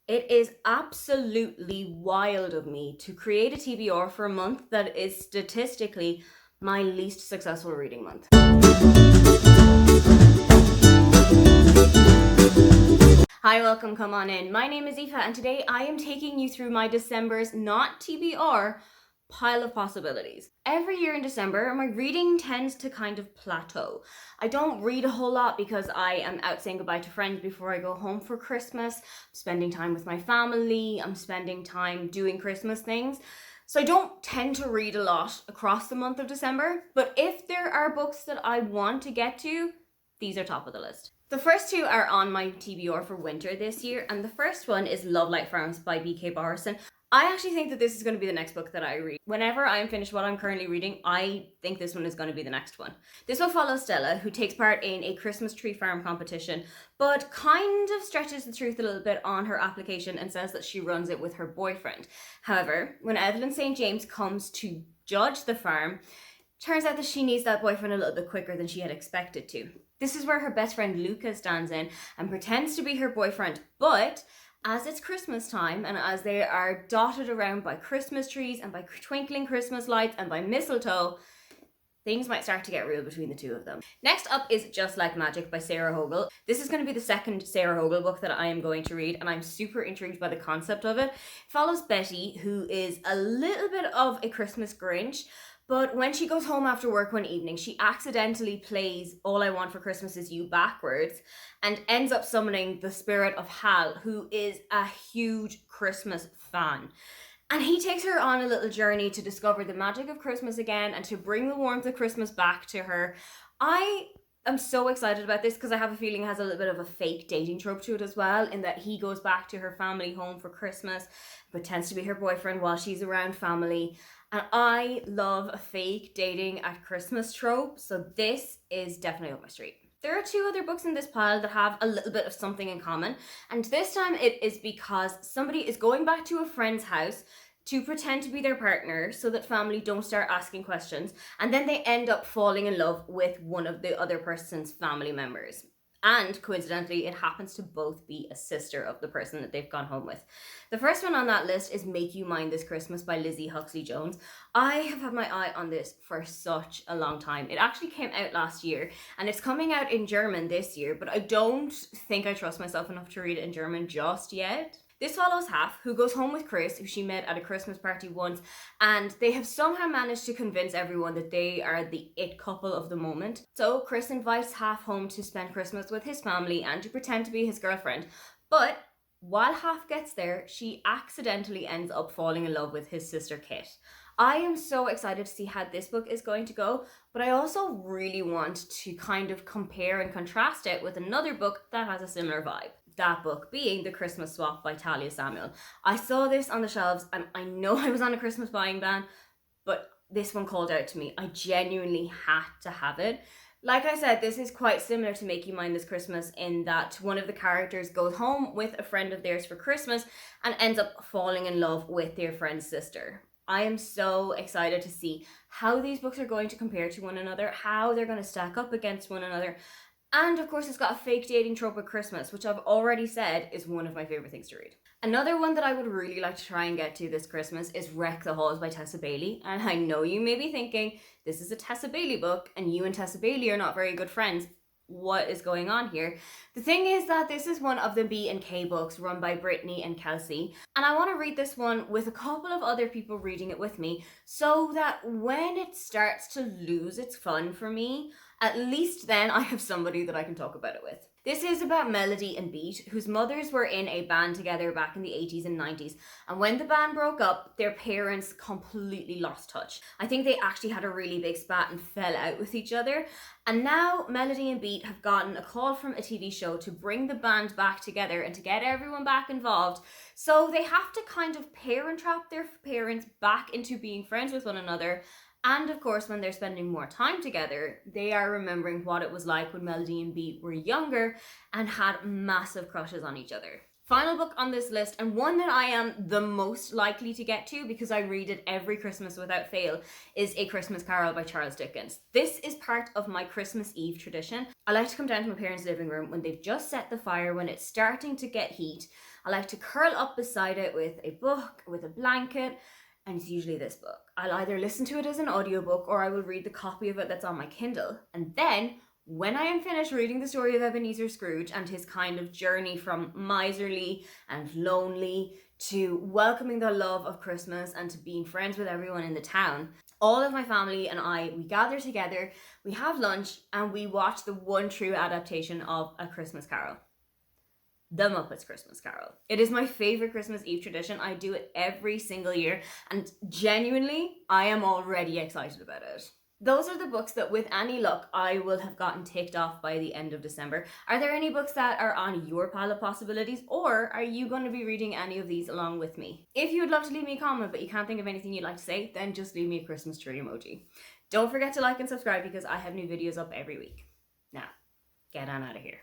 It is absolutely wild of me to create a TBR for a month that is statistically my least successful reading month. Hi, welcome, come on in. My name is Aoife, and today I am taking you through my December's not TBR pile of possibilities. Every year in December, my reading tends to kind of plateau. I don't read a whole lot because I am out saying goodbye to friends before I go home for Christmas, I'm spending time with my family, I'm spending time doing Christmas things. So I don't tend to read a lot across the month of December, but if there are books that I want to get to, these are top of the list. The first two are on my TBR for winter this year, and the first one is Light FMS by B.K. Barrison. I actually think that this is going to be the next book that I read. Whenever I am finished what I'm currently reading, I think this one is going to be the next one. This will follow Stella, who takes part in a Christmas tree farm competition, but kind of stretches the truth a little bit on her application and says that she runs it with her boyfriend. However, when Evelyn St. James comes to judge the farm, turns out that she needs that boyfriend a little bit quicker than she had expected to. This is where her best friend Luca stands in and pretends to be her boyfriend, but as it's Christmas time and as they are dotted around by Christmas trees and by twinkling Christmas lights and by mistletoe, things might start to get real between the two of them. Next up is Just Like Magic by Sarah Hogle. This is going to be the second Sarah Hogle book that I am going to read, and I'm super intrigued by the concept of it. It follows Betty, who is a little bit of a Christmas Grinch, but when she goes home after work one evening, she accidentally plays All I Want for Christmas Is You backwards and ends up summoning the spirit of Hal, who is a huge Christmas fan. And he takes her on a little journey to discover the magic of Christmas again and to bring the warmth of Christmas back to her. I am so excited about this because I have a feeling it has a little bit of a fake dating trope to it as well, in that he goes back to her family home for Christmas, pretends to be her boyfriend while she's around family. And I love a fake dating at Christmas trope, so this is definitely up my street. There are two other books in this pile that have a little bit of something in common, and this time it is because somebody is going back to a friend's house to pretend to be their partner so that family don't start asking questions, and then they end up falling in love with one of the other person's family members. And coincidentally, it happens to both be a sister of the person that they've gone home with. The first one on that list is Make You Mine This Christmas by Lizzie Huxley Jones. I have had my eye on this for such a long time. It actually came out last year and it's coming out in German this year, but I don't think I trust myself enough to read it in German just yet. This follows Half, who goes home with Chris, who she met at a Christmas party once, and they have somehow managed to convince everyone that they are the it couple of the moment. So Chris invites Half home to spend Christmas with his family and to pretend to be his girlfriend. But while Half gets there, she accidentally ends up falling in love with his sister Kit. I am so excited to see how this book is going to go, but I also really want to kind of compare and contrast it with another book that has a similar vibe. That book being The Christmas Swap by Talia Samuel. I saw this on the shelves and I know I was on a Christmas buying ban, but this one called out to me. I genuinely had to have it. Like I said, this is quite similar to Make You Mine This Christmas in that one of the characters goes home with a friend of theirs for Christmas and ends up falling in love with their friend's sister. I am so excited to see how these books are going to compare to one another, how they're going to stack up against one another. And of course, it's got a fake dating trope at Christmas, which I've already said is one of my favourite things to read. Another one that I would really like to try and get to this Christmas is Wreck the Halls by Tessa Bailey. And I know you may be thinking, this is a Tessa Bailey book and you and Tessa Bailey are not very good friends. What is going on here? The thing is that this is one of the B&K books run by Brittany and Kelsea, and I want to read this one with a couple of other people reading it with me so that when it starts to lose its fun for me, at least then I have somebody that I can talk about it with. This is about Melody and Beat, whose mothers were in a band together back in the 80s and 90s. And when the band broke up, their parents completely lost touch. I think they actually had a really big spat and fell out with each other. And now Melody and Beat have gotten a call from a TV show to bring the band back together and to get everyone back involved. So they have to kind of parent trap their parents back into being friends with one another. And of course, when they're spending more time together, they are remembering what it was like when Melody and Beat were younger and had massive crushes on each other. Final book on this list, and one that I am the most likely to get to because I read it every Christmas without fail, is A Christmas Carol by Charles Dickens. This is part of my Christmas Eve tradition. I like to come down to my parents' living room when they've just set the fire, when it's starting to get heat. I like to curl up beside it with a book, with a blanket, and it's usually this book. I'll either listen to it as an audiobook or I will read the copy of it that's on my Kindle. And then when I am finished reading the story of Ebenezer Scrooge and his kind of journey from miserly and lonely to welcoming the love of Christmas and to being friends with everyone in the town, all of my family and I, we gather together, we have lunch, and we watch the one true adaptation of A Christmas Carol. The Muppets Christmas Carol. It is my favorite Christmas Eve tradition. I do it every single year, and genuinely, I am already excited about it. Those are the books that, with any luck, I will have gotten ticked off by the end of December. Are there any books that are on your pile of possibilities, or are you going to be reading any of these along with me? If you would love to leave me a comment but you can't think of anything you'd like to say, then just leave me a Christmas tree emoji. Don't forget to like and subscribe because I have new videos up every week. Now, get on out of here.